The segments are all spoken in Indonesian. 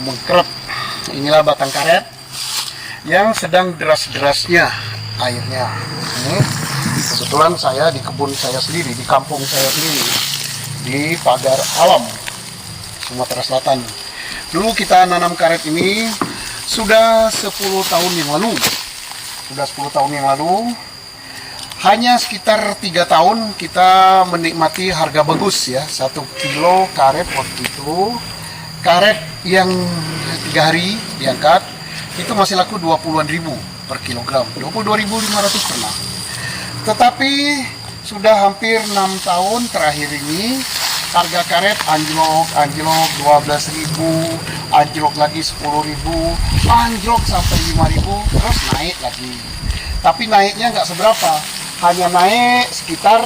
mengkerut. Inilah batang karet yang sedang deras-derasnya airnya. Ini kebetulan saya di kebun saya sendiri, di kampung saya sendiri, di Pagar Alam, Sumatera Selatan. Dulu kita nanam karet ini sudah 10 tahun yang lalu. Hanya sekitar 3 tahun kita menikmati harga bagus ya. 1 kilo karet waktu itu, karet yang 3 hari diangkat itu masih laku 20-an ribu per kilogram, 22.500 pernah. Tetapi sudah hampir 6 tahun terakhir ini harga karet anjlok 12.000, anjlok lagi 10.000, anjlok sampai 5.000, terus naik lagi. Tapi naiknya nggak seberapa, hanya naik sekitar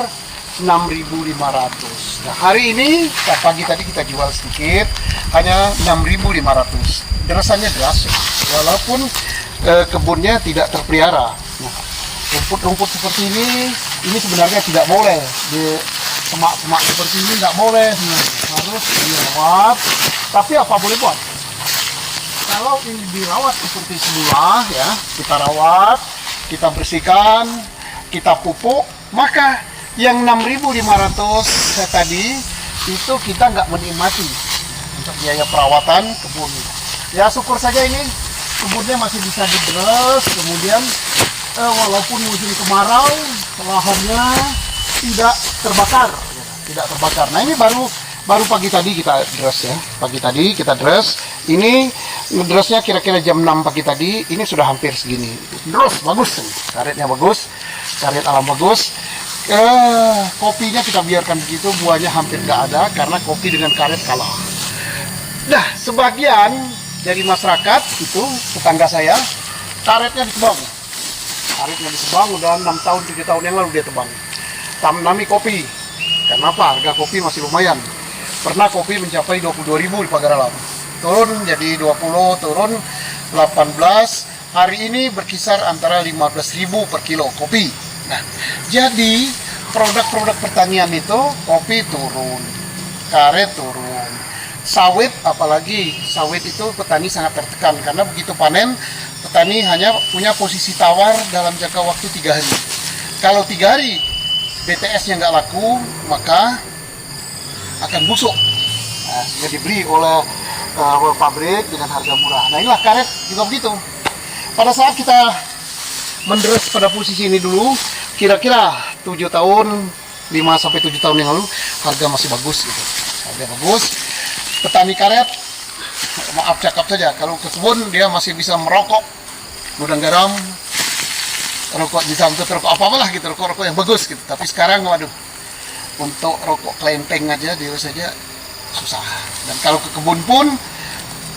6.500. Nah, hari ini pagi tadi kita jual sedikit, hanya 6.500. Derasannya deras, walaupun kebunnya tidak terpelihara. Nah, rumput-rumput seperti ini sebenarnya tidak boleh di semak-semak seperti ini, nggak boleh, harus dirawat. Tapi apa boleh buat? Kalau ini dirawat seperti semula ya, kita rawat, kita bersihkan, kita pupuk, maka yang 6.500 tadi itu kita nggak menikmati untuk biaya perawatan kebun. Ya syukur saja ini kebunnya masih bisa didres, kemudian walaupun musim kemarau lahannya tidak terbakar. Nah ini baru pagi tadi kita dres ya, pagi tadi kita dres. Ini ngedresnya kira-kira jam 6 pagi tadi, ini sudah hampir segini. Terus bagus, karetnya bagus, karet alam bagus. Kopinya kita biarkan begitu, buahnya hampir nggak ada karena kopi dengan karet kalah. Nah, sebagian dari masyarakat itu, tetangga saya, karetnya ditebang. Udah 6 tahun, 7 tahun yang lalu dia tebang. Tanami kopi. Kenapa? Harga kopi masih lumayan. Pernah kopi mencapai 22.000 di Pagar Alam. Turun jadi 20, turun 18. Hari ini berkisar antara 15.000 per kilo kopi. Nah, jadi produk-produk pertanian itu kopi turun, karet turun, sawit apalagi. Sawit itu petani sangat tertekan karena begitu panen petani hanya punya posisi tawar dalam jangka waktu 3 hari. Kalau 3 hari BTS-nya nggak laku, maka akan busuk. Nah, sudah dibeli oleh pabrik dengan harga murah. Nah inilah karet juga begitu. Pada saat kita menderes pada posisi ini dulu, kira-kira 7 tahun, 5-7 tahun yang lalu, harga masih bagus gitu. Harga bagus. Petani karet, maaf cakap saja, kalau ke kebun dia masih bisa merokok, gudang garam, rokok disangkut, rokok apa-apalah gitu, rokok yang bagus gitu. Tapi sekarang waduh, untuk rokok kelenteng aja dia saja susah. Dan kalau ke kebun pun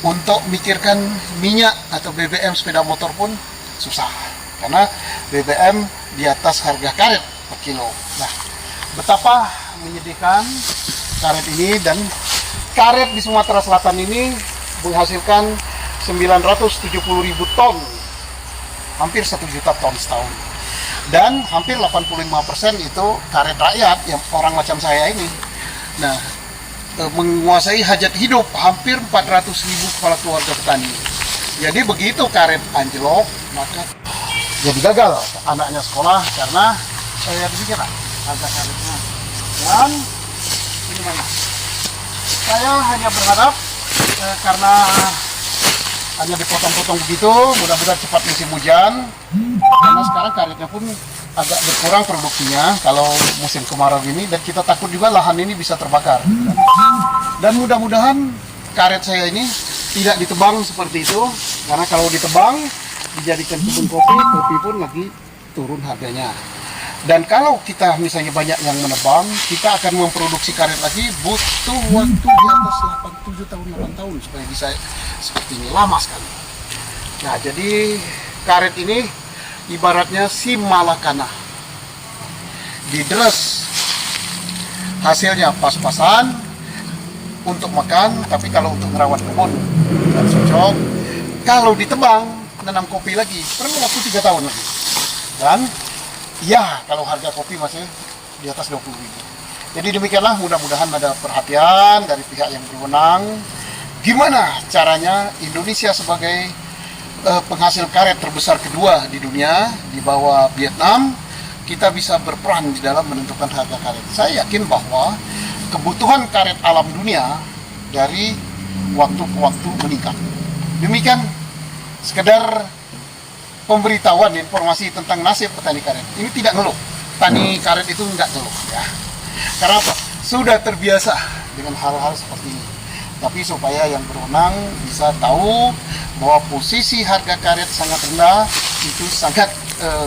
untuk mikirkan minyak atau BBM sepeda motor pun susah karena BBM di atas harga karet per kilo. Nah, betapa menyedihkan karet ini. Dan karet di Sumatera Selatan ini menghasilkan 970.000 ton, hampir 1 juta ton setahun. Dan hampir 85% itu karet rakyat yang orang macam saya ini. Nah, menguasai hajat hidup hampir 400.000 kepala keluarga petani. Jadi begitu karet anjlok, maka jadi gagal anaknya sekolah karena saya pikir harga karetnya. Dan ini mana? Saya hanya berharap karena hanya dipotong-potong begitu, mudah-mudahan cepat musim hujan. Karena sekarang karetnya pun agak berkurang produksinya kalau musim kemarau ini, dan kita takut juga lahan ini bisa terbakar. Dan mudah-mudahan karet saya ini tidak ditebang seperti itu, karena kalau ditebang dijadikan kebun kopi, kopi pun lagi turun harganya. Dan kalau kita misalnya banyak yang menebang, kita akan memproduksi karet lagi butuh waktu di atas 7 tahun, 8 tahun supaya bisa seperti ini, lama sekali. Nah, jadi karet ini ibaratnya si malakana, dideres, hasilnya pas-pasan untuk makan, tapi kalau untuk merawat kebun dan cocok. Kalau ditebang, nanam kopi lagi, perlu waktu 3 tahun lagi. Dan ya, kalau harga kopi masih di atas 20.000. Jadi demikianlah, mudah-mudahan ada perhatian dari pihak yang berwenang. gimana caranya Indonesia sebagai penghasil karet terbesar kedua di dunia di bawah Vietnam, kita bisa berperan di dalam menentukan harga karet. Saya yakin bahwa kebutuhan karet alam dunia dari waktu ke waktu meningkat. Demikian sekedar pemberitahuan informasi tentang nasib petani karet. Ini tidak ngeluh. Petani karet itu enggak ngeluh ya. Karena apa? Sudah terbiasa dengan hal-hal seperti ini. Tapi supaya yang berwenang bisa tahu bahwa posisi harga karet sangat rendah, itu sangat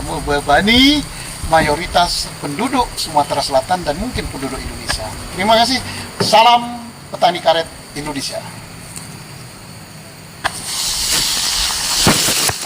membebani mayoritas penduduk Sumatera Selatan dan mungkin penduduk Indonesia. Terima kasih. Salam petani karet Indonesia.